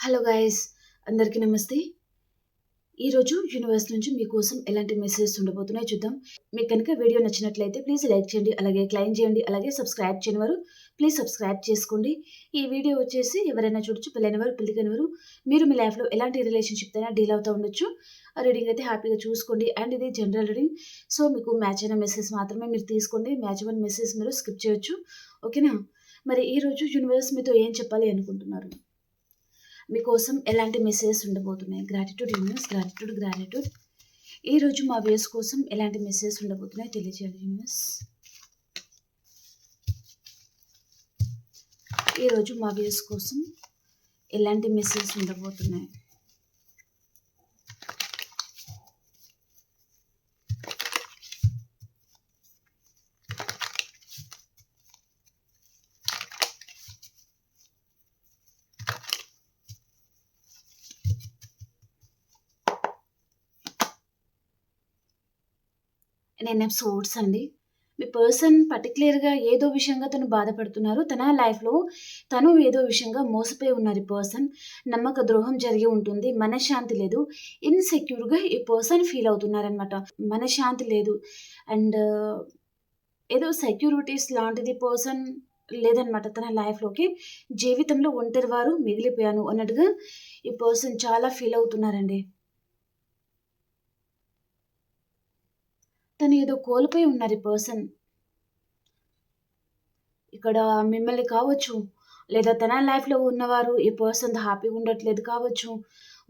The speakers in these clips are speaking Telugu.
హలో గైస్, అందరికీ నమస్తే. ఈరోజు యూనివర్స్ నుంచి మీకోసం ఎలాంటి మెసేజెస్ ఉండబోతున్నాయో చూద్దాం. మీకు కనుక వీడియో నచ్చినట్లయితే ప్లీజ్ లైక్ చేయండి, అలాగే క్లైమ్ చేయండి, అలాగే సబ్స్క్రైబ్ చేయని వారు ప్లీజ్ సబ్స్క్రైబ్ చేసుకోండి. ఈ వీడియో వచ్చేసి ఎవరైనా చూడొచ్చు, పెళ్ళైన వారు, పెళ్లి కాని వారు, మీరు మీ లైఫ్లో ఎలాంటి రిలేషన్షిప్ అయినా డీల్ అవుతూ ఉండొచ్చు. రీడింగ్ అయితే హ్యాపీగా చూసుకోండి. అండ్ ఇది జనరల్ రీడింగ్, సో మీకు మ్యాచ్ అయిన మెసేజ్ మాత్రమే మీరు తీసుకోండి. మ్యాచ్ అయిన మెసేజ్ మీరు స్కిప్ చేయొచ్చు, ఓకేనా? మరి ఈరోజు యూనివర్స్ మీతో ఏం చెప్పాలి అనుకుంటున్నారు, మీకోసం ఎలాంటి మెసేజెస్ ఉండబోతున్నాయి? Gratitude universe, gratitude. ఈరోజు మా వ్యూస్ కోసం ఎలాంటి మెసేజెస్ ఉండబోతున్నాయి తెలియజేయండి యూనివర్స్. ఈరోజు మా వ్యూస్ కోసం ఎలాంటి మెసేజెస్ ఉండబోతున్నాయి? నేను సోర్స్ అండి. మీ పర్సన్ పర్టికులర్గా ఏదో విషయంగా తను బాధపడుతున్నారు. తన లైఫ్లో తను ఏదో విషయంగా మోసపోయి ఉన్నారు. ఈ పర్సన్ నమ్మక ద్రోహం జరిగి ఉంటుంది. మనశ్శాంతి లేదు. ఇన్సెక్యూర్గా ఈ పర్సన్ ఫీల్ అవుతున్నారనమాట. మనశ్శాంతి లేదు అండ్ ఏదో సెక్యూరిటీస్ లాంటిది పర్సన్ లేదనమాట తన లైఫ్లోకి. జీవితంలో ఒంటరి వారు మిగిలిపోయాను అన్నట్టుగా ఈ పర్సన్ చాలా ఫీల్ అవుతున్నారండి. తను ఏదో కోల్పోయి ఉన్నారు ఈ పర్సన్. ఇక్కడ మిమ్మల్ని కావచ్చు, లేదా తన లైఫ్లో ఉన్నవారు ఈ పర్సన్ హ్యాపీగా ఉండట్లేదు కావచ్చు.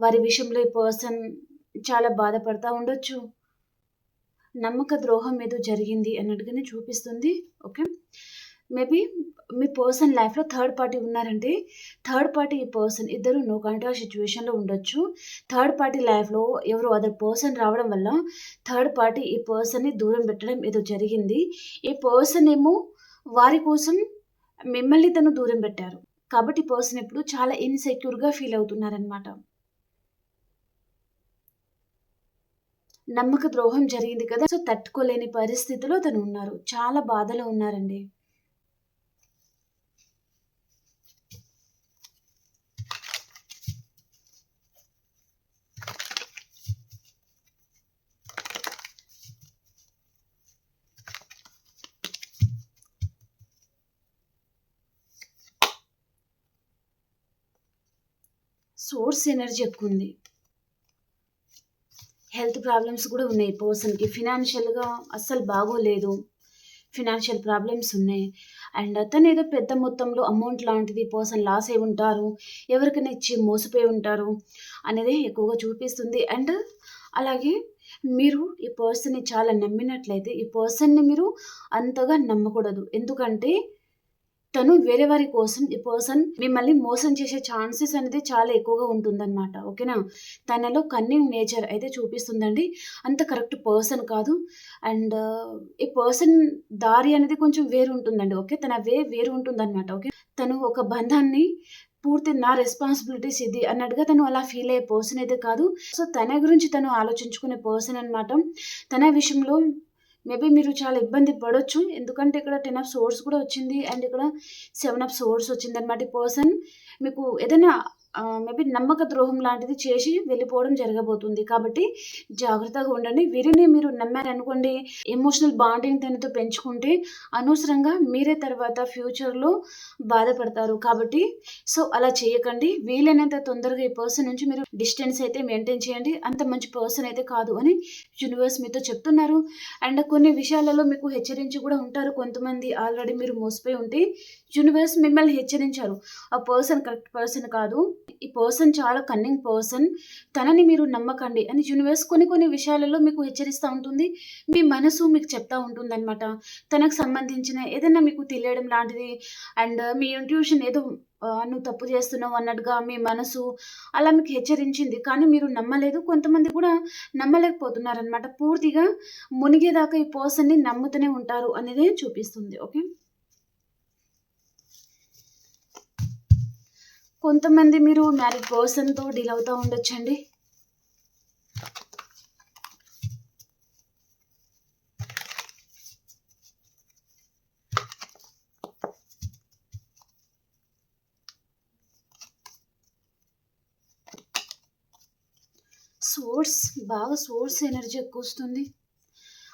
వారి విషయంలో ఈ పర్సన్ చాలా బాధపడతా ఉండొచ్చు. నమ్మక ద్రోహం ఏదో జరిగింది అన్నట్టుగానే చూపిస్తుంది. ఓకే, మేబీ మీ పర్సన్ లైఫ్లో థర్డ్ పార్టీ ఉన్నారంటే థర్డ్ పార్టీ ఈ పర్సన్ ఇద్దరు నో కాంటాక్ట్ సిచ్యువేషన్లో ఉండొచ్చు. థర్డ్ పార్టీ లైఫ్లో ఎవరో అదర్ పర్సన్ రావడం వల్ల థర్డ్ పార్టీ ఈ పర్సన్ని దూరం పెట్టడం ఏదో జరిగింది. ఈ పర్సన్ ఏమో వారి కోసం మిమ్మల్ని తను దూరం పెట్టారు. కాబట్టి పర్సన్ ఇప్పుడు చాలా ఇన్సెక్యూర్గా ఫీల్ అవుతున్నారనమాట. నమ్మక ద్రోహం జరిగింది కదా, సో తట్టుకోలేని పరిస్థితిలో తను ఉన్నారు. చాలా బాధలో ఉన్నారండి. సోర్స్ ఎనర్జీ ఎక్కువ ఉంది. హెల్త్ ప్రాబ్లమ్స్ కూడా ఉన్నాయి పర్సన్కి. ఫినాన్షియల్గా అస్సలు బాగోలేదు. ఫినాన్షియల్ ప్రాబ్లమ్స్ ఉన్నాయి. అండ్ తను ఏదో పెద్ద మొత్తంలో అమౌంట్ లాంటిది పర్సన్ లాస్ అయి ఉంటారు, ఎవరికైనా ఇచ్చి మోసపోయి ఉంటారు అనేది ఎక్కువగా చూపిస్తుంది. అండ్ అలాగే మీరు ఈ పర్సన్ని చాలా నమ్మినట్లయితే ఈ పర్సన్ని మీరు అంతగా నమ్మకూడదు. ఎందుకంటే తను వేరే వారి కోసం ఈ పర్సన్ మిమ్మల్ని మోసం చేసే ఛాన్సెస్ అనేది చాలా ఎక్కువగా ఉంటుందన్నమాట. ఓకేనా? తనలో కన్నింగ్ నేచర్ అయితే చూపిస్తుందండి. అంత కరెక్ట్ పర్సన్ కాదు. అండ్ ఈ పర్సన్ దారి అనేది కొంచెం వేరు ఉంటుందండి. ఓకే, తన వేరు ఉంటుందన్నమాట. ఓకే, తను ఒక బంధాన్ని పూర్తి నా రెస్పాన్సిబిలిటీస్ ఇది అన్నట్టుగా తను అలా ఫీల్ అయ్యే పర్సన్ అయితే కాదు. సో తన గురించి తను ఆలోచించుకునే పర్సన్ అనమాట. తన విషయంలో మేబీ మీరు చాలా ఇబ్బంది పడొచ్చు. ఎందుకంటే ఇక్కడ 10 ఆఫ్ సోర్స్ కూడా వచ్చింది అండ్ ఇక్కడ 7 ఆఫ్ సోర్స్ వచ్చిందనమాట. ఈ పర్సన్ మీకు ఏదైనా మేబీ నమ్మక ద్రోహం లాంటిది చేసి వెళ్ళిపోవడం జరగబోతుంది. కాబట్టి జాగ్రత్తగా ఉండండి. వీరిని మీరు నమ్మారనుకోండి, ఎమోషనల్ బాండింగ్ తనతో పెంచుకుంటే అనవసరంగా మీరే తర్వాత ఫ్యూచర్లో బాధపడతారు. కాబట్టి సో అలా చేయకండి. వీలైనంత తొందరగా ఈ పర్సన్ నుంచి మీరు డిస్టెన్స్ అయితే మెయింటైన్ చేయండి. అంత మంచి పర్సన్ అయితే కాదు అని యూనివర్స్ మీతో చెప్తున్నారు. అండ్ కొన్ని విషయాలలో మీకు హెచ్చరించి కూడా ఉంటారు కొంతమంది. ఆల్రెడీ మీరు మోసపోయి ఉంటే యూనివర్స్ మిమ్మల్ని హెచ్చరించారు. ఆ పర్సన్ కరెక్ట్ పర్సన్ కాదు, ఈ పర్సన్ చాలా కన్నింగ్ పర్సన్, తనని మీరు నమ్మకండి అని యూనివర్స్ కొన్ని విషయాలలో మీకు హెచ్చరిస్తూ ఉంటుంది. మీ మనసు మీకు చెప్తా ఉంటుంది అనమాట. తనకు సంబంధించిన ఏదైనా మీకు తెలియడం లాంటిది అండ్ మీ ఇంట్యూషన్ ఏదో నువ్వు తప్పు చేస్తున్నావు అన్నట్టుగా మీ మనసు అలా మీకు హెచ్చరించింది. కానీ మీరు నమ్మలేదు. కొంతమంది కూడా నమ్మలేకపోతున్నారనమాట. పూర్తిగా మునిగేదాకా ఈ పర్సన్ని నమ్ముతూనే ఉంటారు అనేది చూపిస్తుంది. ఓకే, కొంతమంది మీరు మ్యారీడ్ పర్సన్తో డీల్ అవుతూ ఉండొచ్చండి. సోర్స్ బాగా సోర్స్ ఎనర్జీ ఎక్కువొస్తుంది.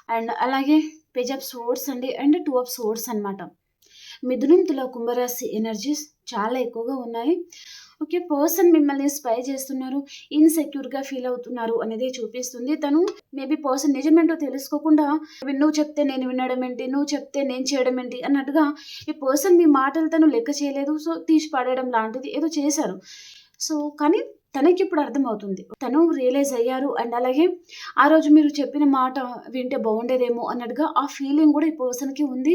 అండ్ అలాగే పేజ్ ఆఫ్ సోర్స్ అండి. అండ్ 2 ఆఫ్ సోర్స్ అనమాట. మిథునం, తుల, కుంభరాశి ఎనర్జీస్ చాలా ఎక్కువగా ఉన్నాయి. ఓకే. పర్సన్ మిమ్మల్ని స్పై చేస్తున్నారు. ఇన్‌సెక్యూర్‌గా ఫీల్ అవుతున్నారు అనేది చూపిస్తుంది. తను మేబీ పర్సన్ నిజమేంటో తెలుసుకోకుండా నువ్వు చెప్తే నేను వినడం ఏంటి? నువ్వు చెప్తే నేను చేయడం ఏంటి? అన్నట్టుగా ఈ పర్సన్ మీ మాటలు తను లెక్క చేయలేదు. సో, తీసి పడేయడం లాంటిది ఏదో చేశారు. సో, కానీ తనకిప్పుడు అర్థమవుతుంది. తను రియలైజ్ అయ్యారు. అండ్ అలాగే ఆ రోజు మీరు చెప్పిన మాట వింటే బావుండేదేమో అన్నట్టుగా ఆ ఫీలింగ్ గూడా ఈ పర్సన్‌కి ఉంది.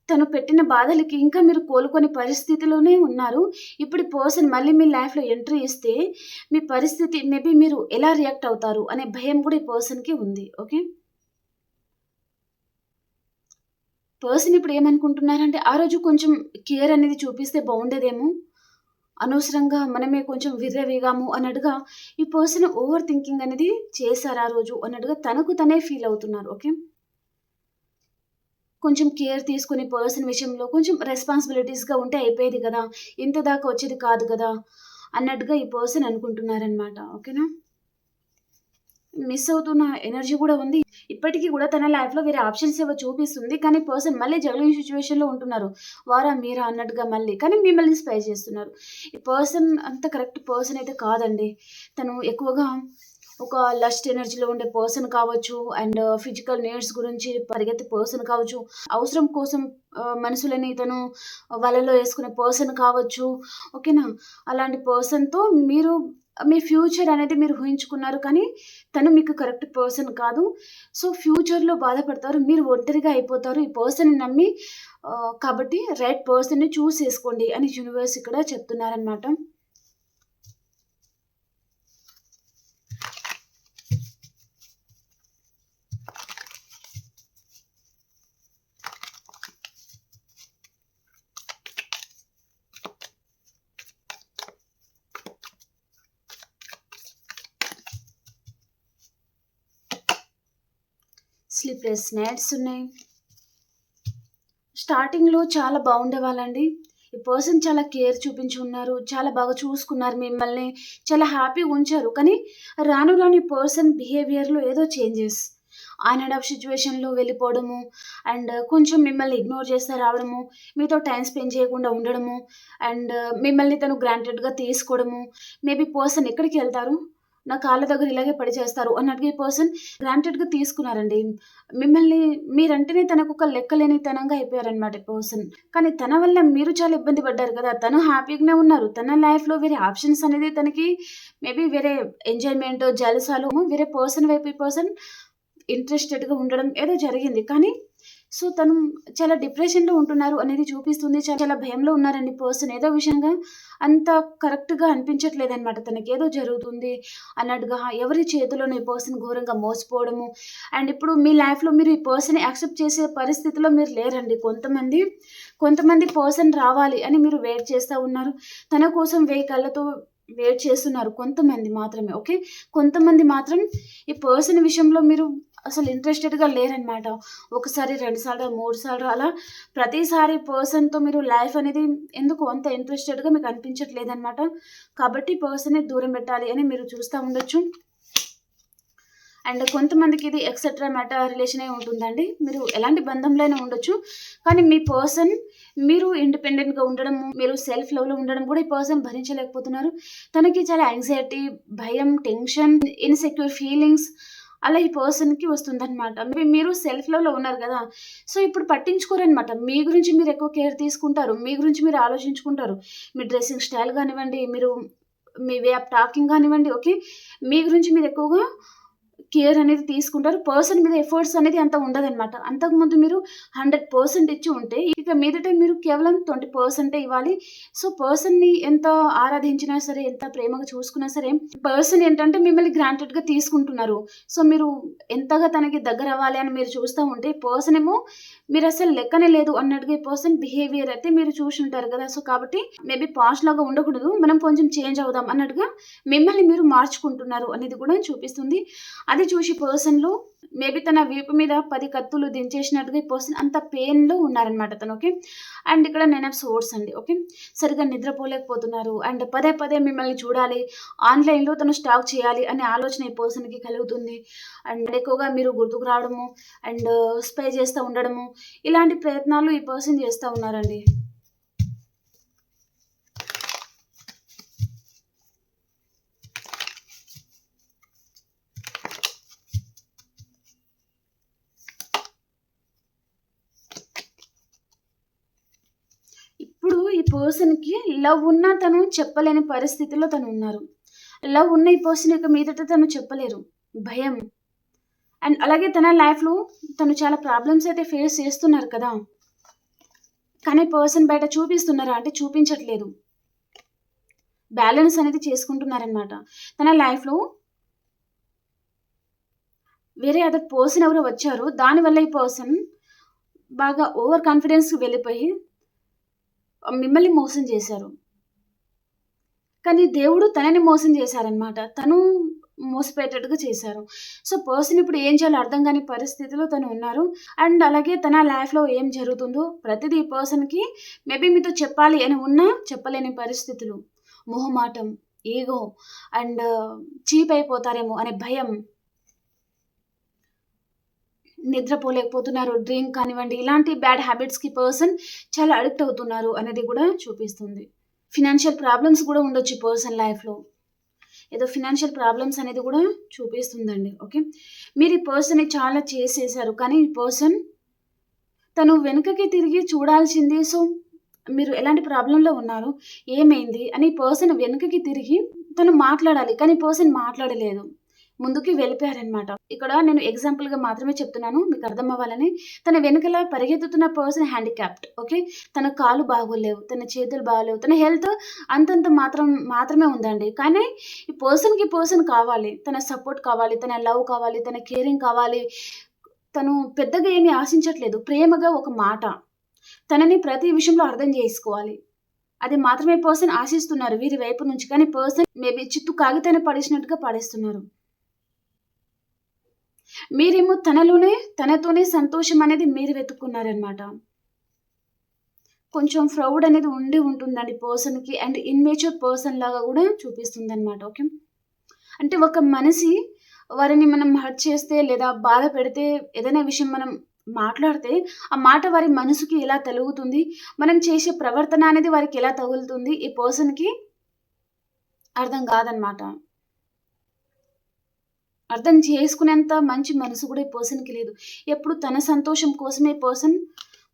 తను పెట్టిన బాధలకి ఇంకా మీరు కోలుకోని పరిస్థితిలోనే ఉన్నారు. ఇప్పుడు ఈ పర్సన్ మళ్ళీ మీ లైఫ్‌లో ఎంట్రీ ఇస్తే, మీ పరిస్థితి మేబీ మీరు ఎలా రియాక్ట్ అవుతారు అనే భయం కూడా ఈ పర్సన్‌కి ఉంది. ఓకే. పర్సన్ ఇప్పుడు ఏమనుకుంటున్నారంటే, ఆ రోజు కొంచెం కేర్ అనేది చూపిస్తే బావుండేదేమో. అనవసరంగా మనమే కొంచెం విర్రవీగాము అన్నట్టుగా ఈ పర్సన్ ఓవర్ థింకింగ్ అనేది చేశారు ఆ రోజు అన్నట్టుగా తనకు తనే ఫీల్ అవుతున్నారు. ఓకే. కొంచెం కేర్ తీసుకొని పర్సన్ విషయంలో కొంచెం రెస్పాన్సిబిలిటీస్‌గా ఉంటే అయిపోయేది కదా! ఇంత దాకా వచ్చేది కాదు కదా! అన్నట్టుగా ఈ పర్సన్ అనుకుంటున్నారనమాట. ఓకేనా? మిస్ అవుతున్న ఎనర్జీ గూడా ఉంది. ఇప్పటికి గూడా తన లైఫ్‌లో వేరే ఆప్షన్స్ ఏవో చూపిస్తుంది. కానీ పర్సన్ మళ్ళీ జగ్లింగ్ సిట్యుయేషన్‌లో ఉంటున్నారు. వారా? మీరా? అన్నట్టుగా మళ్ళీ. కానీ మిమ్మల్ని స్పై చేస్తున్నారు. ఈ పర్సన్ అంత కరెక్ట్ పర్సన్ అయితే కాదండి. తను ఎక్కువగా ఒక లస్ట్ ఎనర్జీలో ఉండే పర్సన్ కావచ్చు. అండ్ ఫిజికల్ నీడ్స్ గురించి పరిగెత్తే పర్సన్ కావచ్చు. అవసరం కోసం మనుషులని తను వలలో యేసుకునే పర్సన్ కావచ్చు. ఓకేనా? అలాంటి పర్సన్‌తో మీరు మీ ఫ్యూచర్ అనేది మీరు ఊహించుకున్నారు. కానీ తను మీకు కరెక్ట్ పర్సన్ కాదు. సో, ఫ్యూచర్‌లో బాధపడతారు. మీరు ఒంటరిగా అయిపోతారు. ఈ పర్సన్‌ని నమ్మి కాబట్టి రైట్ పర్సన్‌ని చూజ్ చేసుకోండి అని యూనివర్స్ ఇక్కడ చెప్తున్నారనమాట. స్లీప్‌లెస్ నైట్స్ ఉన్నాయి. స్టార్టింగ్‌లో చాలా బాగుండేవాళ్ళండి. ఈ పర్సన్ చాలా కేర్ చూపించి ఉన్నారు. చాలా బాగా చూసుకున్నారు మిమ్మల్ని. చాలా హ్యాపీగా ఉంచారు. కానీ రాను రాను ఈ పర్సన్ బిహేవియర్‌లో ఏదో చేంజెస్. ఆన్ అండ్ ఆఫ్ సిట్యుయేషన్‌లో వెళ్ళిపోవడము. అండ్ కొంచెం మిమ్మల్ని ఇగ్నోర్ చేస్తా రావడము. మీతో టైమ్ స్పెండ్ చేయకుండా ఉండడము. అండ్ మిమ్మల్ని తను గ్రాంటెడ్‌గా తీసుకోవడము. మేబీ పర్సన్ ఎక్కడికెళ్తారు? నా కాళ్ళ దగ్గర ఇలాగే పడి చేస్తారు అన్నట్టుగా ఈ పర్సన్ గ్రాంటెడ్‌గా తీసుకున్నారండి. మిమ్మల్ని మీరంటేనే తనకొక లెక్కలేనితనంగా అయిపోయారనమాట ఈ పర్సన్. కానీ తన వల్ల మీరు చాలా ఇబ్బంది పడ్డారు కదా! తను హ్యాపీగానే ఉన్నారు. తన లైఫ్‌లో వేరే ఆప్షన్స్ అనేది తనకి మేబీ వేరే ఎంజాయ్‌మెంట్, జలసాలు వేరే పర్సన్ వైపు ఈ పర్సన్ ఇంట్రెస్టెడ్‌గా ఉండడం ఏదో జరిగింది. కానీ సో, తను చాలా డిప్రెషన్‌లో ఉంటున్నారు అనేది చూపిస్తుంది. చాలా భయంలో ఉన్నారండి పర్సన్. ఏదో విషయంగా అంత కరెక్ట్‌గా అనిపించట్లేదనమాట. తనకేదో జరుగుతుంది అన్నట్టుగా ఎవరి చేతిలోనో ఈ పర్సన్ ఘోరంగా మోసపోవడము. అండ్ ఇప్పుడు మీ లైఫ్‌లో మీరు ఈ పర్సన్‌ని యాక్సెప్ట్ చేసే పరిస్థితిలో మీరు లేరండి. కొంతమంది పర్సన్ రావాలి అని మీరు వెయిట్ చేస్తా ఉన్నారు. తన కోసం 1000 కళ్ళతో వెయిట్ చేస్తున్నారు కొంతమంది మాత్రమే. ఓకే. కొంతమంది మాత్రం ఈ పర్సన్ విషయంలో మీరు అసలు ఇంట్రెస్టెడ్‌గా లేరనమాట. ఒకసారి, 2 సార్లు, 3 సార్లు అలా ప్రతిసారి పర్సన్‌తో మీరు లైఫ్ అనేది ఎందుకో అంత ఇంట్రెస్టెడ్‌గా మీకు అనిపించట్లేదనమాట. కాబట్టి పర్సన్‌ని దూరం పెట్టాలి అని మీరు చూస్తా ఉండొచ్చు. అండ్ కొంతమందికి ఇది ఎక్సెట్రా మ్యాటర్ రిలేషనే ఉంటుందండి. మీరు ఎలాంటి బంధంలో అయినా ఉండొచ్చు. కానీ మీ పర్సన్ మీరు ఇండిపెండెంట్‌గా ఉండడము, మీరు సెల్ఫ్ లవ్‌లో ఉండడం కూడా ఈ పర్సన్ భరించలేకపోతున్నారు. తనకి చాలా యాంగ్జైటీ, భయం, టెన్షన్, ఇన్‌సెక్యూర్ ఫీలింగ్స్ అలా ఈ పర్సన్‌కి వస్తుందనమాట. మీరు సెల్ఫ్ లవ్‌లో ఉన్నారు గదా! సో, ఇప్పుడు పట్టించుకోరనమాట. మీ గురించి మీరు ఎక్కువ కేర్ తీసుకుంటారు. మీ గురించి మీరు ఆలోచించుకుంటారు. మీ డ్రెస్సింగ్ స్టైల్ గానివ్వండి, మీ వే ఆఫ్ టాకింగ్ గానివ్వండి. ఓకే. మీ గురించి మీరు ఎక్కువగా కేర్ అనేది తీసుకుంటారు. పర్సన్ మీద ఎఫర్ట్స్ అనేది అంత ఉండదనమాట. అంతకుముందు మీరు 100% ఇచ్చి ఉంటే, ఇక మీదట మీరు కేవలం 20% ఇవ్వాలి. సో, పర్సన్‌ని ఎంత ఆరాధించినా సరే, ఎంత ప్రేమగా చూసుకున్నా సరే, పర్సన్ ఏంటంటే మిమ్మల్ని గ్రాంటెడ్‌గా తీసుకుంటున్నారు. సో, మీరు ఎంతగా తనకి దగ్గరవ్వాలి అని మీరు చూస్తా ఉంటే, పర్సన్ ఏమో మీరసలు లెక్కనే లేదు అన్నట్టుగా ఈ పర్సన్ బిహేవియర్ అయితే మీరు చూసుంటారు గదా! సో, కాబట్టి మేబీ పాస్ట్‌లాగా ఉండకూడదు. మనం కొంచెం చేంజ్ అవుదాం అన్నట్టుగా మిమ్మల్ని మీరు మార్చుకుంటున్నారు అనేది కూడా చూపిస్తుంది. అది చూసి పర్సన్‌లో మేబీ తన వీపు మీద 10 కత్తులు దించేసినట్టుగా ఈ పర్సన్ అంత పెయిన్‌లో ఉన్నారనమాట తను. ఓకే. అండ్ ఇక్కడ నైన్ ఆఫ్ సోర్డ్స్ అండి. ఓకే. సరిగ్గా నిద్రపోలేకపోతున్నారు. అండ్ పదే పదే మిమ్మల్ని చూడాలి. ఆన్‌లైన్‌లో తను స్టాక్ చేయాలి అనే ఆలోచన ఈ పర్సన్‌కి కలుగుతుంది. అండ్ ఎక్కువగా మీరు గుర్తుకు రావడము అండ్ స్పై చేస్తా ఉండడము, ఇలాంటి ప్రయత్నాలు ఈ పర్సన్ చేస్తా ఉన్నారండి. ఇప్పుడు ఈ పర్సన్‌కి లవ్ ఉన్నా తను చెప్పలేని పరిస్థితిలో తనున్నారు. లవ్ ఉన్న ఈ పర్సన్ ఇక మీదట తను చెప్పలేరు. భయం. అండ్ అలాగే తన లైఫ్‌లో తను చాలా ప్రాబ్లమ్స్ అయితే ఫేస్ చేస్తున్నారు కదా! కానీ పర్సన్ బయట చూపిస్తున్నారా అంటే చూపించట్లేదు. బ్యాలెన్స్ అనేది చేసుకుంటున్నారనమాట. తన లైఫ్‌లో వేరే అదర్ పర్సన్ ఎవరో వచ్చారు. దానివల్ల ఈ పర్సన్ బాగా ఓవర్ కాన్ఫిడెన్స్‌కి వెళ్ళిపోయి మిమ్మల్ని మోసం చేశారు. కానీ దేవుడు తనని మోసం చేశారనమాట. తను మోసపోయేటట్టుగా చేశారు. సో, పర్సన్ ఇప్పుడు ఏం చేయాలో అర్థం కాని పరిస్థితిలో తను ఉన్నారు. అండ్ అలాగే తన లైఫ్‌లో ఏం జరుగుతుందో ప్రతిదీ ఈ పర్సన్‌కి మేబీ మీతో చెప్పాలి అని ఉన్నా చెప్పలేని పరిస్థితులు. మొహమాటం, ఈగో అండ్ చీప్ అయిపోతారేమో అనే భయం. నిద్రపోలేకపోతున్నారు. డ్రింక్ కానివ్వండి, ఇలాంటి బ్యాడ్ హ్యాబిట్స్‌కి పర్సన్ చాలా అడిక్ట్ అవుతున్నారు అనేది కూడా చూపిస్తుంది. ఫినాన్షియల్ ప్రాబ్లమ్స్ కూడా ఉండొచ్చు ఈ పర్సన్ లైఫ్‌లో. ఏదో ఫినాన్షియల్ ప్రాబ్లమ్స్ అనేది కూడా చూపిస్తుందండి. ఓకే. మీరు ఈ పర్సన్‌ని చాలా చేసేసారు. కానీ ఈ పర్సన్ తను వెనుకకి తిరిగి చూడాల్సింది. సో, మీరు ఎలాంటి ప్రాబ్లమ్‌లో ఉన్నారు? ఏమైంది? అని ఈ పర్సన్ వెనుకకి తిరిగి తను మాట్లాడాలి. కానీ ఈ పర్సన్ మాట్లాడలేదు. ముందుకి వెళ్ళిపోయారనమాట. ఇక్కడ నేను ఎగ్జాంపుల్‌గా మాత్రమే చెప్తున్నాను. మీకు అర్థం అవ్వాలని. తన వెనకాల పరిగెత్తుతున్న పర్సన్ హ్యాండిక్యాప్డ్. ఓకే. తన కాళ్ళు బాగోలేవు. తన చేతులు బాగోలేవు. తన హెల్త్ అంతంత మాత్రమే ఉందండి. కానీ ఈ పర్సన్ కావాలి. తన సపోర్ట్ కావాలి. తన లవ్ కావాలి. తన కేరింగ్ కావాలి. తను పెద్దగా ఏమి ఆశించట్లేదు. ప్రేమగా ఒక మాట. తనని ప్రతి విషయంలో అర్థం చేసుకోవాలి. అది మాత్రమే పర్సన్ ఆశిస్తున్నారు వీరి వైపు నుంచి. కానీ పర్సన్ మేబీ చిత్తు కాగితాన్ని పడేసినట్టుగా పడేస్తున్నారు. మీరేమో తనతోనే సంతోషం అనేది మీరు వెతుక్కున్నారనమాట. కొంచెం ఫ్రౌడ్ అనేది ఉంటుందండి పర్సన్‌కి. అండ్ ఇమ్మెచ్యూర్ పర్సన్ లాగా గూడా చూపిస్తుందనమాట. ఓకే. అంటే ఒక మనిషి వారిని మనం హర్ట్ చేస్తే లేదా బాధ పెడితే ఏదైనా విషయం మనం మాట్లాడితే, ఆ మాట వారి మనసుకి ఎలా తలుగుతుంది, మనం చేసే ప్రవర్తన అనేది వారికి ఎలా తగులుతుంది, ఈ పర్సన్‌కి అర్థం కాదనమాట. అర్థం చేసుకునేంత మంచి మనసు కూడా ఈ పర్సన్‌కి లేదు. ఎప్పుడు తన సంతోషం కోసమే పర్సన్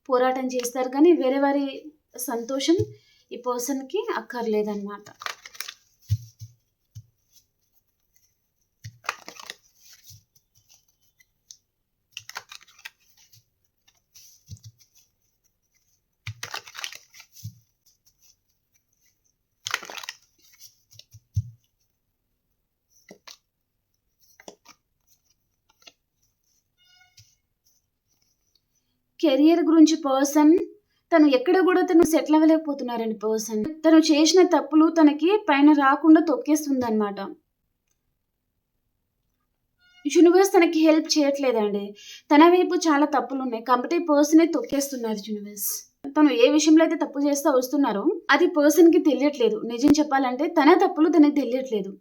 పోరాటం చేస్తారు కానీ, వేరే వారి సంతోషం ఈ పర్సన్‌కి అక్కర్లేదనమాట. కెరియర్ గురించి పర్సన్ తను ఎక్కడ గూడా తను సెటిల్ అవ్వలేకపోతున్నారండి పర్సన్. తను చేసిన తప్పులు తనకి పైన రాకుండా తొక్కేస్తుందనమాట. యూనివర్స్ తనకి హెల్ప్ చేయట్లేదండి. తన వైపు చాలా తప్పులున్నాయి. కాబట్టి పర్సనే తొక్కేస్తున్నారు యూనివర్స్. తను ఏ విషయంలో అయితే తప్పు చేస్తా వస్తున్నారో, అది పర్సన్‌కి తెలియట్లేదు. నిజం చెప్పాలంటే తన తప్పులు తనకి తెలియట్లేదు.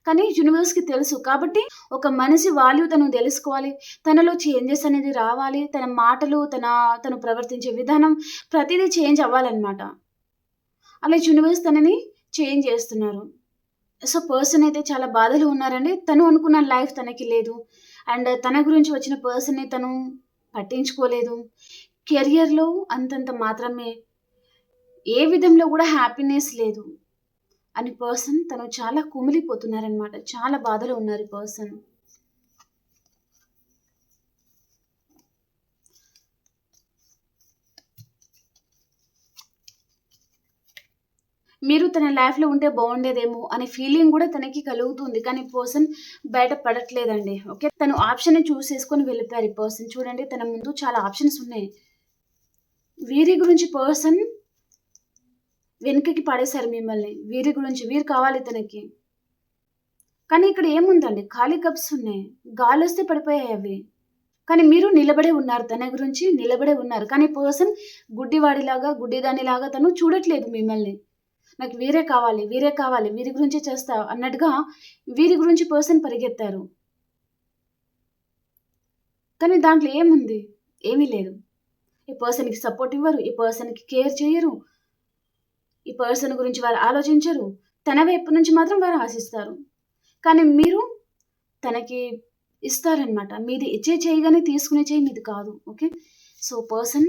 కానీ యూనివర్స్‌కి తెలుసు. కాబట్టి ఒక మనిషి వాల్యూ తను తెలుసుకోవాలి. తనలో చేంజెస్ అనేది రావాలి. తన మాటలు, తను ప్రవర్తించే విధానం ప్రతీదీ చేంజ్ అవ్వాలన్నమాట. అలా యూనివర్స్ తనని చేంజ్ చేస్తున్నారు. సో, పర్సన్ అయితే చాలా బాధలో ఉన్నారండి. తను అనుకున్న లైఫ్ తనకి లేదు. అండ్ తన గురించి వచ్చిన పర్సన్‌ని తను పట్టించుకోలేదు. కెరియర్‌లో అంతంత మాత్రమే. ఏ విధంలో గూడా హ్యాపీనెస్ లేదు. అని పర్సన్ తను చాలా కుమిలిపోతున్నారనమాట. చాలా బాధలో ఉన్నారు ఈ పర్సన్. మీరు తన లైఫ్‌లో ఉంటే బావుండేదేమో అనే ఫీలింగ్ గూడా తనకి కలుగుతుంది. కానీ పర్సన్ బయట పడట్లేదండి. ఓకే. తను ఆప్షన్‌ని చూజ్ చేసుకొని వెళ్ళిపోయారు ఈ పర్సన్. చూడండి తన ముందు చాలా ఆప్షన్స్ ఉన్నాయి. వీరి గురించి పర్సన్ వెనకకి పడేశారు మిమ్మల్ని. వీరి గురించి వీరు కావాలి తనకి. కానీ ఇక్కడ ఏముందండి, ఖాళీ కప్స్ ఉన్నాయి. గాలొస్తే పడిపోయాయి అవి. కానీ మీరు నిలబడే ఉన్నారు. తన గురించి నిలబడే ఉన్నారు. కానీ పర్సన్ గుడ్డివాడిలాగా, గుడ్డిదానిలాగా తను చూడట్లేదు మిమ్మల్ని. నాకు వీరే కావాలి, వీరే కావాలి, వీరి గురించే చేస్తా అన్నట్టుగా వీరి గురించి పర్సన్ పరిగెత్తారు. కానీ దాంట్లో ఏముంది? ఏమీ లేదు. ఈ పర్సన్‌కి సపోర్ట్ ఇవ్వరు. ఈ పర్సన్‌కి కేర్ చెయ్యరు. ఈ పర్సన్ గురించి వారు ఆలోచించరు. తన వైపు నుంచి మాత్రం వారు ఆశిస్తారు. కానీ మీరు తనకి ఇస్తారనమాట. మీది ఇచ్చే చెయ్యి గాని తీసుకునే చెయ్యి మీది కాదు. ఓకే. సో, పర్సన్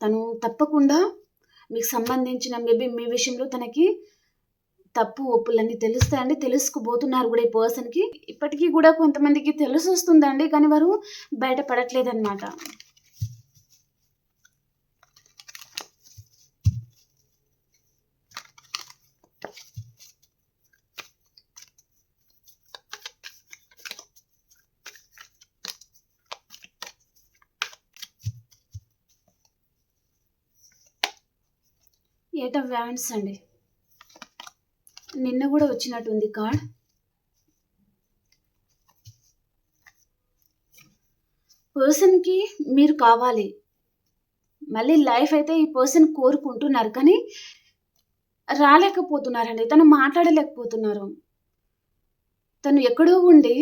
తను తప్పకుండా మీకు సంబంధించిన మేబీ మీ విషయంలో తనకి తప్పు, ఒప్పులన్నీ తెలుస్తాయండి. తెలుసుకోబోతున్నారు గూడా ఈ పర్సన్‌కి. ఇప్పటికి గూడా కొంతమందికి తెలిసొస్తుందండి. కానీ వారు బయట పడట్లేదనమాట. ఎయిట్ ఆఫ్ వ్యాండ్స్ అండి. నిన్న గూడా వచ్చినట్టుంది కార్డ్. పర్సన్‌కి మీరు కావాలి. మళ్ళీ లైఫ్ అయితే ఈ పర్సన్ కోరుకుంటున్నారు. కానీ రాలేకపోతున్నారండి. తను మాట్లాడలేకపోతున్నారు. తను ఎక్కడో ఉండి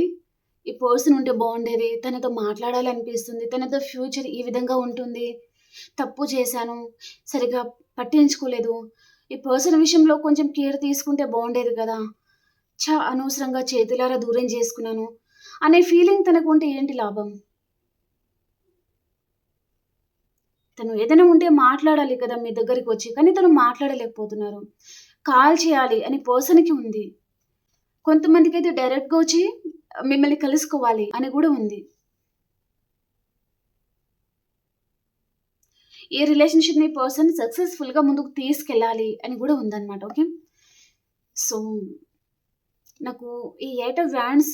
ఈ పర్సన్ ఉంటే బావుండేది. తనతో మాట్లాడాలనిపిస్తుంది. తనతో ఫ్యూచర్ ఈ విధంగా ఉంటుంది. తప్పు చేశాను. సరిగ్గా పట్టించుకోలేదు. ఈ పర్సన్ విషయంలో కొంచెం కేర్ తీసుకుంటే బావుండేది కదా! అనవసరంగా చేతులారా దూరం చేసుకున్నాను అనే ఫీలింగ్ తనకుంటే ఏంటి లాభం? తను ఏదైనా ఉంటే మాట్లాడాలి కదా మీ దగ్గరికొచ్చి. కానీ తను మాట్లాడలేకపోతున్నారు. కాల్ చేయాలి అని పర్సన్‌కి ఉంది. కొంతమందికైతే డైరెక్ట్‌గా వచ్చి మిమ్మల్ని కలుసుకోవాలి అని గూడా ఉంది. ఈ రిలేషన్‌షిప్‌ని పర్సన్ సక్సెస్‌ఫుల్‌గా ముందుకు తీసుకెళ్ళాలి అని గూడా ఉందన్నమాట. ఓకే. సో, నాకు ఈ ఎయిట్ ఆఫ్ వ్యాండ్స్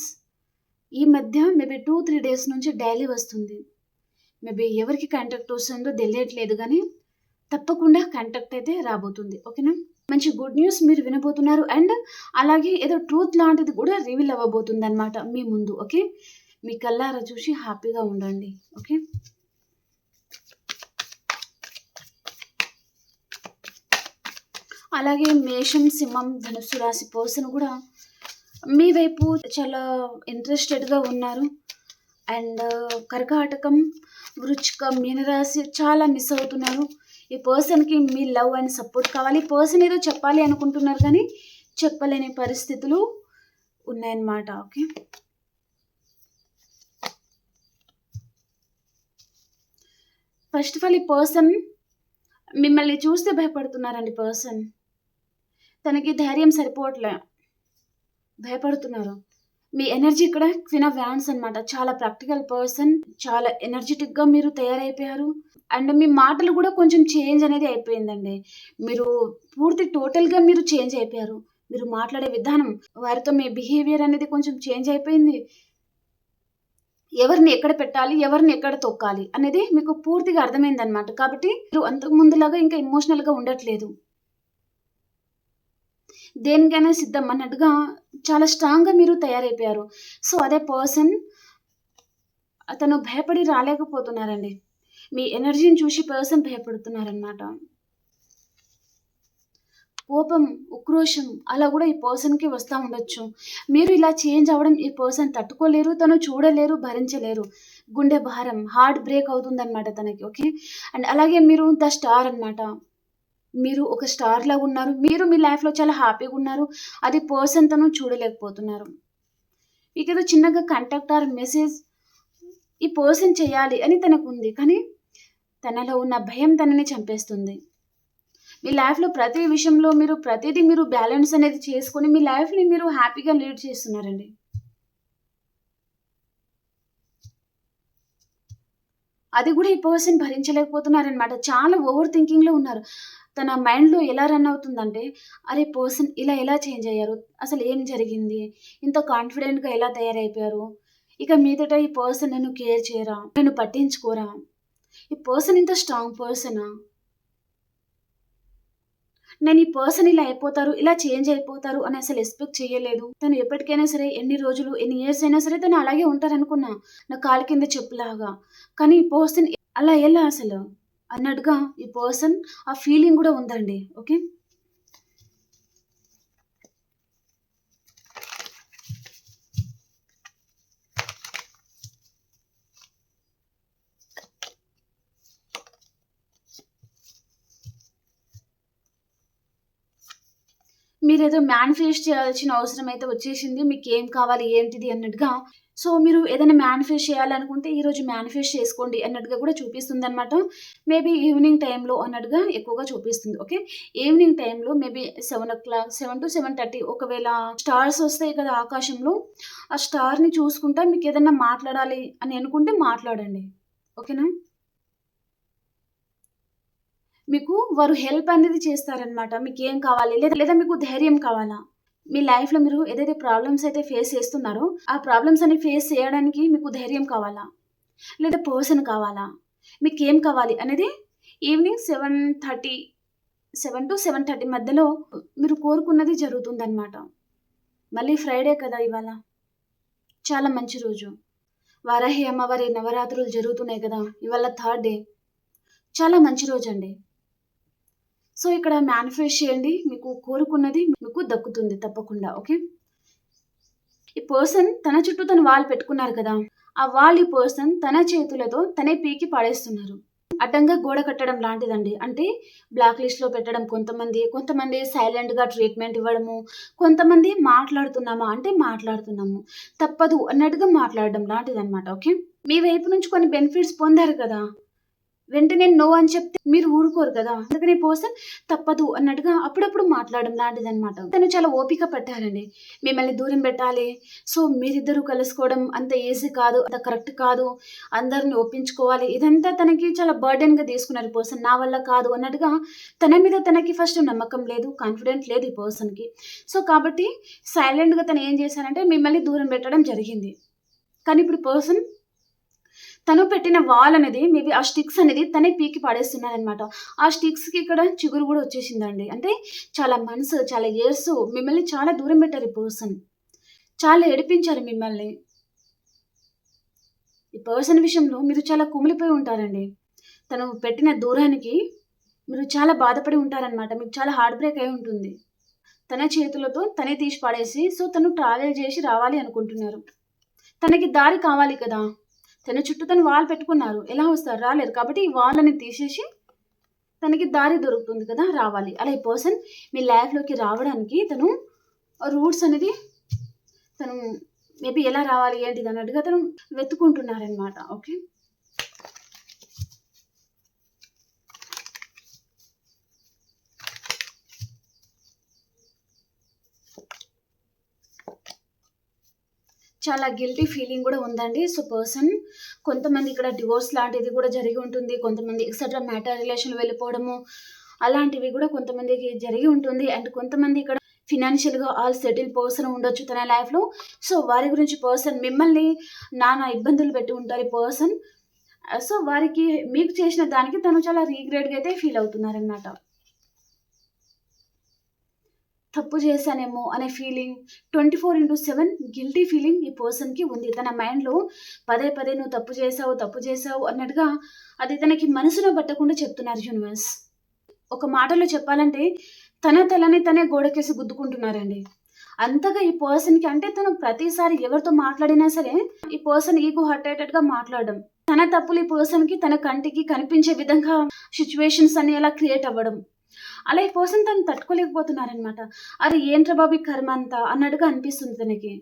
ఈ మధ్య మేబీ 2, 3 డేస్ నుంచి డైలీ వస్తుంది. మేబీ ఎవరికి కాంటాక్ట్ వస్తుందో తెలియట్లేదు గానీ, తప్పకుండా కాంటాక్ట్ అయితే రాబోతుంది. ఓకేనా? మంచి గుడ్ న్యూస్ మీరు వినబోతున్నారు. అండ్ అలాగే ఏదో ట్రూత్ లాంటిది కూడా రివీల్ అవ్వబోతుందన్నమాట మీ ముందు. ఓకే. మీ కళ్ళారా చూసి హ్యాపీగా ఉండండి. ఓకే. అలాగే మేషం, సింహం, ధనుస్సు రాశి పర్సన్ కూడా మీ వైపు చాలా ఇంట్రెస్టెడ్‌గా ఉన్నారు. అండ్ కర్కాటకం, వృచ్చికం, మీనరాశి చాలా మిస్ అవుతున్నారు. ఈ పర్సన్‌కి మీ లవ్ అండ్ సపోర్ట్ కావాలి. పర్సన్ ఏదో చెప్పాలి అనుకుంటున్నారు కానీ చెప్పలేని పరిస్థితులు ఉన్నాయన్నమాట. ఓకే. ఫస్ట్ ఆఫ్ ఆల్ ఈ పర్సన్ మిమ్మల్ని చూస్తే భయపడుతున్నారండి పర్సన్. తనకి ధైర్యం సరిపోవట్లే. భయపడుతున్నారు. మీ ఎనర్జీ ఇక్కడ క్వీన్ ఆఫ్ వ్యాండ్స్ అన్నమాట. చాలా ప్రాక్టికల్ పర్సన్. చాలా ఎనర్జిటిక్‌గా మీరు తయారైపోయారు. అండ్ మీ మాటలు గూడా కొంచెం చేంజ్ అనేది అయిపోయిందండి. మీరు టోటల్‌గా మీరు చేంజ్ అయిపోయారు. మీరు మాట్లాడే విధానం, వారితో మీ బిహేవియర్ అనేది కొంచెం చేంజ్ అయిపోయింది. ఎవరిని ఎక్కడ పెట్టాలి, ఎవరిని ఎక్కడ తొక్కాలి అనేది మీకు పూర్తిగా అర్థమైందన్నమాట. కాబట్టి మీరు అంతకు ముందులాగా ఇంకా ఎమోషనల్‌గా ఉండట్లేదు. దేనికైనా సిద్ధం అన్నట్టుగా చాలా స్ట్రాంగ్‌గా మీరు తయారైపోయారు. సో, అదే పర్సన్ అతను భయపడి రాలేకపోతున్నారండి. మీ ఎనర్జీని చూసి పర్సన్ భయపడుతున్నారనమాట. కోపం, ఉక్రోషం అలా గూడా ఈ పర్సన్‌కి వస్తా ఉండొచ్చు. మీరు ఇలా చేంజ్ అవ్వడం ఈ పర్సన్ తట్టుకోలేరు. తను చూడలేరు, భరించలేరు. గుండె భారం, హార్ట్ బ్రేక్ అవుతుందనమాట తనకి. ఓకే. అండ్ అలాగే మీరు ద స్టార్ అనమాట. మీరు ఒక స్టార్‌లాగా ఉన్నారు. మీరు మీ లైఫ్‌లో చాలా హ్యాపీగా ఉన్నారు. అది పర్సన్ తను చూడలేకపోతున్నారు. మీకేదో చిన్నగా కాంటాక్ట్ ఆర్ మెసేజ్ ఈ పర్సన్ చేయాలి అని తనకుంది. కానీ తనలో ఉన్న భయం తనని చంపేస్తుంది. మీ లైఫ్‌లో ప్రతి విషయంలో మీరు ప్రతీదీ మీరు బ్యాలెన్స్ అనేది చేసుకొని మీ లైఫ్‌ని మీరు హ్యాపీగా లీడ్ చేస్తున్నారండి. అది గూడా ఈ పర్సన్ భరించలేకపోతున్నారనమాట. చాలా ఓవర్ థింకింగ్‌లో ఉన్నారు. తన మైండ్‌లో ఎలా రన్ అవుతుందంటే, అరే! పర్సన్ ఇలా ఎలా చేంజ్ అయ్యారు? అసలు ఏం జరిగింది? ఇంత కాన్ఫిడెంట్‌గా ఎలా తయారైపోయారు? ఇక మీదట ఈ పర్సన్ నన్ను కేర్ చేయరా? నన్ను పట్టించుకోరా? ఈ పర్సన్ ఇంత స్ట్రాంగ్ పర్సనా? నేను ఈ పర్సన్ ఇలా అయిపోతారు, ఇలా చేంజ్ అయిపోతారు అని అసలు ఎక్స్‌పెక్ట్ చేయలేదు. తను ఎప్పటికైనా సరే ఎన్ని రోజులు, ఎన్ని ఇయర్స్ అయినా సరే తను అలాగే ఉంటారనుకున్నా. నా కాలు కింద చెప్పులాగా. కానీ ఈ పర్సన్ అలా ఎలా అసలు? అన్నట్టుగా ఈ పర్సన్ ఆ ఫీలింగ్ గూడా ఉందండి. ఓకే. మీరేదో మేనిఫెస్ట్ చేయాల్సిన అవసరం అయితే వచ్చేసింది. మీకేం కావాలి, ఏంటిది అన్నట్టుగా. సో, మీరు ఏదైనా మేనిఫెస్ట్ చేయాలనుకుంటే ఈరోజు మేనిఫెస్ట్ చేసుకోండి అన్నట్టుగా కూడా చూపిస్తుందనమాట. మేబీ ఈవినింగ్ టైంలో అన్నట్టుగా ఎక్కువగా చూపిస్తుంది. ఓకే. ఈవినింగ్ టైంలో మేబీ 7-7:30 ఒకవేళ స్టార్స్ వస్తాయి కదా ఆకాశంలో, ఆ స్టార్‌ని చూసుకుంటా మీకేదన్నా మాట్లాడాలి అని అనుకుంటే మాట్లాడండి. ఓకేనా? మీకు వారు హెల్ప్ అనేది చేస్తారనమాట. మీకేం కావాలి? లేదా లేదా మీకు ధైర్యం కావాలా? మీ లైఫ్‌లో మీరు ఏదైతే ప్రాబ్లమ్స్ అయితే ఫేస్ చేస్తున్నారో, ఆ ప్రాబ్లమ్స్ అన్ని ఫేస్ చేయడానికి మీకు ధైర్యం కావాలా? లేదా పర్సన్ కావాలా? మీకేం కావాలి అనేది ఈవినింగ్ 7-7:30 మధ్యలో మీరు కోరుకున్నది జరుగుతుందనమాట. మళ్ళీ ఫ్రైడే కదా ఇవాళ. చాలా మంచి రోజు. వారాహి అమ్మవారి నవరాత్రులు జరుగుతున్నాయి కదా! ఇవాళ థర్డ్ డే. చాలా మంచి రోజండి. సో, ఇక్కడ మేనిఫెస్ట్ చేయండి. మీకు కోరుకున్నది మీకు దక్కుతుంది తప్పకుండా. ఓకే. ఈ పర్సన్ తన చుట్టూ తను వాల్ పెట్టుకున్నారు కదా! ఆ వాల్ ఈ పర్సన్ తన చేతులతో తనే పీకి పడేస్తున్నారు. అడ్డంగా గోడ కట్టడం లాంటిదండి. అంటే బ్లాక్ లిస్ట్‌లో పెట్టడం కొంతమంది, కొంతమంది సైలెంట్‌గా ట్రీట్‌మెంట్ ఇవ్వడము, కొంతమంది మాట్లాడుతున్నామా అంటే మాట్లాడుతున్నాము. తప్పదు అన్నట్టుగా మాట్లాడడం లాంటిదనమాట. ఓకే. మీ వైపు నుంచి కొన్ని బెనిఫిట్స్ పొందారు కదా! వెంటనే నో అని చెప్తే మీరు ఊరుకోరు కదా! అందుకని పర్సన్ తప్పదు అన్నట్టుగా అప్పుడప్పుడు మాట్లాడడం లాంటిదనమాట. తను చాలా ఓపిక పట్టారండి. మిమ్మల్ని దూరం పెట్టాలి. సో, మీరిద్దరూ కలుసుకోవడం అంత ఈజీ కాదు. అంత కరెక్ట్ కాదు. అందరిని ఒప్పించుకోవాలి. ఇదంతా తనకి చాలా బర్డెన్‌గా తీసుకున్నారు పర్సన్. నా వల్ల కాదు అన్నట్టుగా తన మీద తనకి ఫస్ట్ నమ్మకం లేదు. కాన్ఫిడెంట్ లేదు ఈ పర్సన్‌కి. సో, కాబట్టి సైలెంట్‌గా తను ఏం చేశారంటే మిమ్మల్ని దూరం పెట్టడం జరిగింది. కానీ ఇప్పుడు పర్సన్ తను పెట్టిన వాల్ అనేది మేబీ ఆ స్టిక్స్ అనేది తనే పీకి పడేస్తున్నారనమాట. ఆ స్టిక్స్‌కి ఇక్కడ చిగురు గూడా వచ్చేసిందండి. అంటే చాలా మంత్స్, చాలా ఇయర్స్ మిమ్మల్ని చాలా దూరం పెట్టారు ఈ పర్సన్. చాలా ఏడిపించారు మిమ్మల్ని. ఈ పర్సన్ విషయంలో మీరు చాలా కుమిలిపోయి ఉంటారండి. తను పెట్టిన దూరానికి మీరు చాలా బాధపడి ఉంటారనమాట. మీకు చాలా హార్ట్ బ్రేక్ అయి ఉంటుంది. తన చేతులతో తనే తీసి పడేసి సో, తను ట్రావెల్ చేసి రావాలి అనుకుంటున్నారు. తనకి దారి కావాలి కదా! తన చుట్టూ తను వాల్ పెట్టుకున్నారు. ఎలా వస్తారు? రాలేరు. కాబట్టి ఈ వాల్ అనేది తీసేసి తనకి దారి దొరుకుతుంది కదా! రావాలి. అలా ఈ పర్సన్ మీ లైఫ్‌లోకి రావడానికి తను రూట్స్ అనేది తను మేబీ ఎలా రావాలి ఏంటిది అన్నట్టుగా తను వెతుక్కుంటున్నారనమాట. ఓకే. చాలా గిల్టీ ఫీలింగ్ గూడా ఉందండి. సో, పర్సన్ కొంతమంది ఇక్కడ డివోర్స్ లాంటిది గూడా జరిగి ఉంటుంది. కొంతమంది ఎక్సెట్రా మ్యాటర్ రిలేషన్‌లో వెళ్ళిపోవడము, అలాంటివి గూడా కొంతమందికి జరిగి ఉంటుంది. అండ్ కొంతమంది ఇక్కడ ఫినాన్షియల్‌గా ఆల్ సెటిల్ పర్సన్ ఉండొచ్చు తన లైఫ్‌లో. సో, వారి గురించి పర్సన్ మిమ్మల్ని నానా ఇబ్బందులు పెట్టి ఉంటారు ఈ పర్సన్. సో, వారికి మీకు చేసిన దానికి తను చాలా రిగ్రెట్‌గా అయితే ఫీల్ అవుతున్నారనమాట. తప్పు చేశానేమో అనే ఫీలింగ్ 24/7 గిల్టీ ఫీలింగ్ ఈ పర్సన్‌కి ఉంది. తన మైండ్‌లో పదే పదే నువ్వు తప్పు చేశావు, తప్పు చేశావు అన్నట్టుగా అది తనకి మనసులో పట్టకుండా చెప్తున్నారు యూనివర్స్. ఒక మాటలో చెప్పాలంటే తన తలని తనే గోడకేసి గుద్దుకుంటున్నారండి. అంతగా ఈ పర్సన్‌కి అంటే తను ప్రతిసారి ఎవరితో మాట్లాడినా సరే ఈ పర్సన్ ఈగో హర్టెటెడ్‌గా మాట్లాడడం. తన తప్పులు ఈ పర్సన్‌కి తన కంటికి కనిపించే విధంగా సిట్యుయేషన్స్ అన్ని అలా క్రియేట్ అవ్వడం. అలా ఈ పర్సన్ తను తట్టుకోలేకపోతున్నారనమాట. అరె! ఏంట్రా బాబు ఈ కర్మంతా అన్నట్టుగా అనిపిస్తుంది తనకి.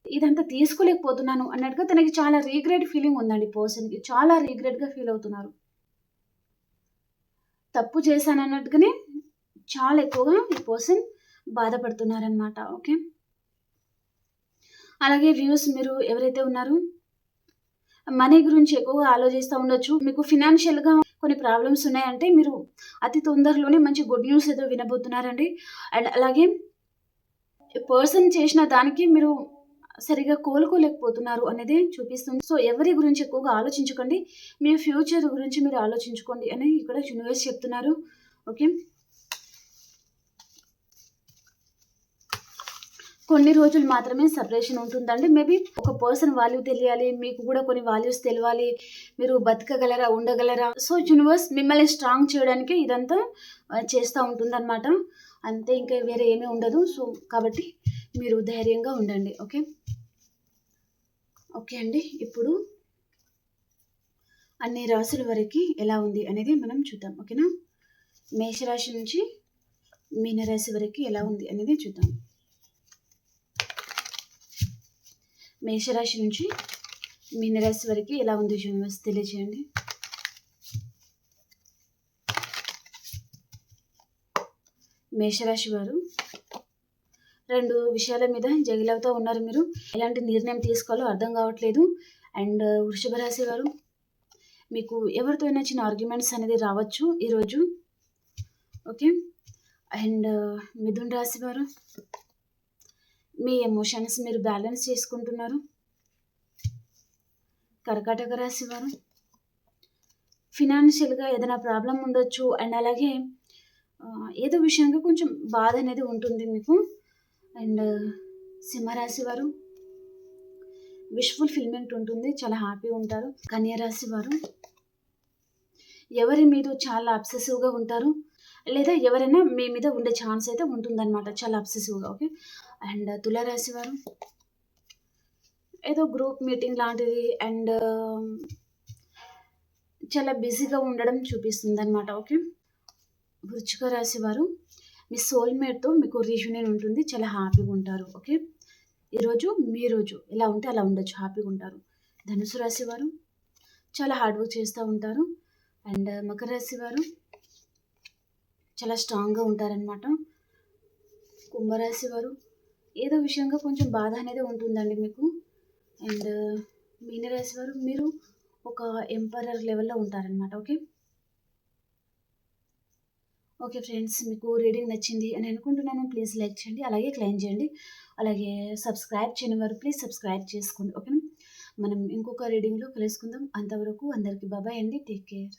ఇదంతా తీసుకోలేకపోతున్నాను అన్నట్టుగా తనకి చాలా రిగ్రెట్ ఫీలింగ్ ఉందండి పర్సన్‌కి. చాలా రిగ్రెట్‌గా ఫీల్ అవుతున్నారు. తప్పు చేశానన్నట్టుగానే చాలా ఎక్కువగా ఈ పర్సన్ బాధపడుతున్నారనమాట. ఓకే. అలాగే వ్యూస్ మీరు ఎవరైతే ఉన్నారో మనీ గురించి ఎక్కువగా ఆలోచిస్తా ఉండొచ్చు. మీకు ఫినాన్షియల్‌గా కొన్ని ప్రాబ్లమ్స్ ఉన్నాయంటే మీరు అతి తొందరలోనే మంచి గుడ్ న్యూస్ ఏదో వినబోతున్నారండి. అండ్ అలాగే పర్సన్ చేసిన దానికి మీరు సరిగ్గా కోలుకోలేకపోతున్నారు అనేది చూపిస్తుంది. సో, ఎవరి గురించి ఎక్కువగా ఆలోచించకండి. మీ ఫ్యూచర్ గురించి మీరు ఆలోచించుకోండి అని ఇక్కడ యూనివర్స్ చెప్తున్నారు. ఓకే. కొన్ని రోజులు మాత్రమే సెపరేషన్ ఉంటుందండి. మేబీ ఒక పర్సన్ వాల్యూ తెలియాలి. మీకు కూడా కొన్ని వాల్యూస్ తెలవాలి. మీరు బతకగలరా? ఉండగలరా? సో, యూనివర్స్ మిమ్మల్ని స్ట్రాంగ్ చేయడానికి ఇదంతా చేస్తా ఉంటుందనమాట. అంతే, ఇంకా వేరే ఏమీ ఉండదు. సో, కాబట్టి మీరు ధైర్యంగా ఉండండి. ఓకే. ఓకే అండి. ఇప్పుడు అన్ని రాసుల వరకి ఎలా ఉంది అనేది మనం చూద్దాం. ఓకేనా? మేషరాశి నుంచి మీనరాశి వరకి ఎలా ఉంది అనేది చూద్దాం. మేషరాశి నుంచి మీనరాశి వరకు ఎలా ఉంది యూనివర్స్ తెలియజేయండి. మేషరాశి వారు 2 విషయాల మీద జగిలవుతూ ఉన్నారు. మీరు ఎలాంటి నిర్ణయం తీసుకోవాలో అర్థం కావట్లేదు. అండ్ వృషభ రాశి వారు మీకు ఎవరితో అయినా చిన్న ఆర్గ్యుమెంట్స్ అనేది రావచ్చు ఈరోజు. ఓకే. అండ్ మిథున్ రాశి వారు మీ ఎమోషన్స్ మీరు బ్యాలెన్స్ చేసుకుంటున్నారు. కర్కాటక రాశి వారు ఫినాన్షియల్గా ఏదైనా ప్రాబ్లం ఉండొచ్చు. అండ్ అలాగే ఏదో విషయంగా కొంచెం బాధ అనేది ఉంటుంది మీకు. అండ్ సింహరాశి వారు విష్ ఫుల్ఫిల్మెంట్ ఉంటుంది, చాలా హ్యాపీగా ఉంటారు. కన్యా రాశి వారు ఎవరి మీద చాలా అబ్సెసివ్గా ఉంటారు, లేదా ఎవరైనా మీ మీద ఉండే ఛాన్స్ అయితే ఉంటుందన్నమాట, చాలా అబ్సెసివ్గా. ఓకే. అండ్ తులారాశి వారు ఏదో గ్రూప్ మీటింగ్ లాంటిది అండ్ చాలా బిజీగా ఉండడం చూపిస్తుంది అనమాట. ఓకే. వృశ్చిక రాశి వారు మీ సోల్మేట్తో మీకు రీయూనియన్ ఉంటుంది, చాలా హ్యాపీగా ఉంటారు. ఓకే. ఈరోజు మీ రోజు ఎలా ఉంటే అలా ఉండొచ్చు, హ్యాపీగా ఉంటారు. ధనుసు రాశి వారు చాలా హార్డ్ వర్క్ చేస్తూ ఉంటారు. అండ్ మకర రాశి వారు చాలా స్ట్రాంగ్గా ఉంటారనమాట. కుంభరాశి వారు ఏదో విషయంగా కొంచెం బాధ అనేది ఉంటుందండి మీకు. అండ్ మీనరాశి వారు మీరు ఒక ఎంపరర్ లెవెల్లో ఉంటారనమాట. ఓకే. ఓకే ఫ్రెండ్స్, మీకు రీడింగ్ నచ్చింది అని అనుకుంటున్నాను. ప్లీజ్ లైక్ చేయండి, అలాగే క్లైమ్ చేయండి, అలాగే సబ్స్క్రైబ్ చేయని వారు ప్లీజ్ సబ్స్క్రైబ్ చేసుకోండి. ఓకేనా? మనం ఇంకొక రీడింగ్లో కలుసుకుందాం. అంతవరకు అందరికీ బాబాయ్ అండి. Take care.